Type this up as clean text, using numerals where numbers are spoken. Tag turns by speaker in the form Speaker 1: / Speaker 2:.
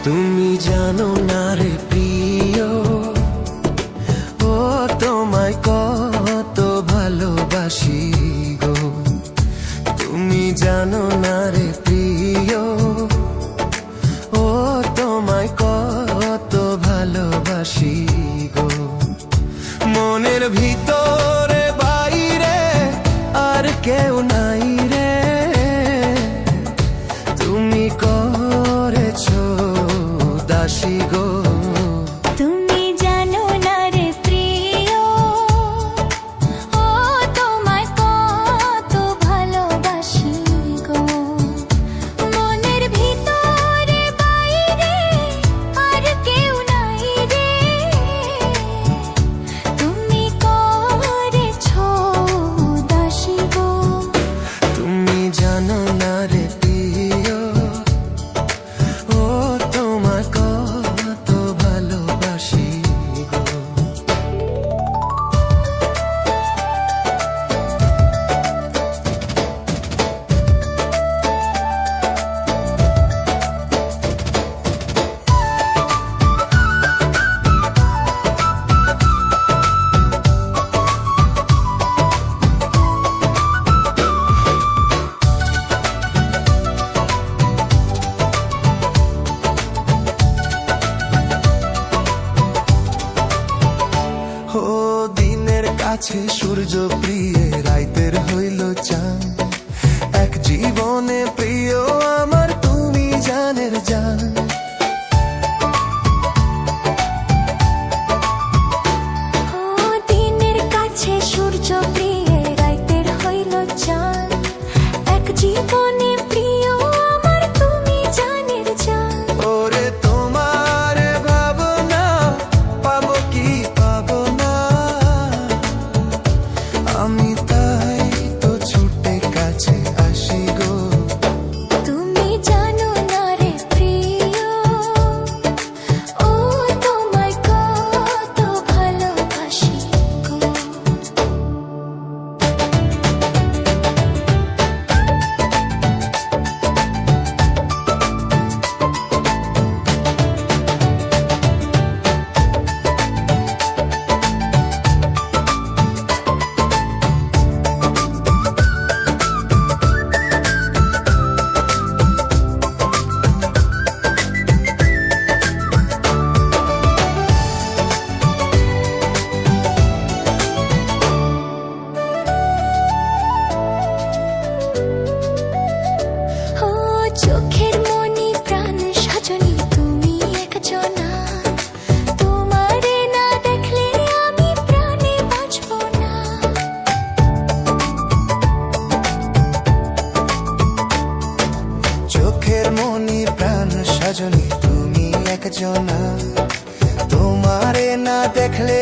Speaker 1: তুমি জানো না রে প্রিয়, ও তোমায় কত ভালোবাসি গো। তুমি জানো না রে প্রিয়, ও তোমায় কত ভালোবাসি গো। মনের ভিতরে বাইরে আর কেউ নাই রে, তুমি করেছো দাসী গো।
Speaker 2: তুমি জানো না রে প্রিয়, ও তোমায় কত ভালোবাসি গো। মনের ভিতরে বাইরে আর কেউ নাই রে, তুমি করেছো দাসী গো।
Speaker 1: তুমি জানো না রে প্রিয়, ও তোমায় কত ভালোবাসি গো। ও দিনের কাছে সূর্য প্রিয়, রাইতের হইল চাঁদ। এক জীবনে প্রিয় আমার তুমি জানের জান।
Speaker 2: ও দিনের কাছে সূর্য প্রিয়, রাইতের হইল চাঁদ। এক জীবনে প্রিয় আমার তুমি জানের জান।
Speaker 1: ওরে তোমার ভাবনা পাবো কি পাবো না, আমি তাই তো ছুটে কাছে আসি গো।
Speaker 2: তুমি জানো না রে প্রিয়, ও তোমায় কত ভালোবাসি গো। ও চোখের মনি প্রাণ সাজনি তুমি একজনা, তোমারে না দেখলে আমি প্রাণে বাঁচব না।
Speaker 1: চোখের মনি প্রাণ সাজনি তুমি একজনা, তোমারে না দেখলে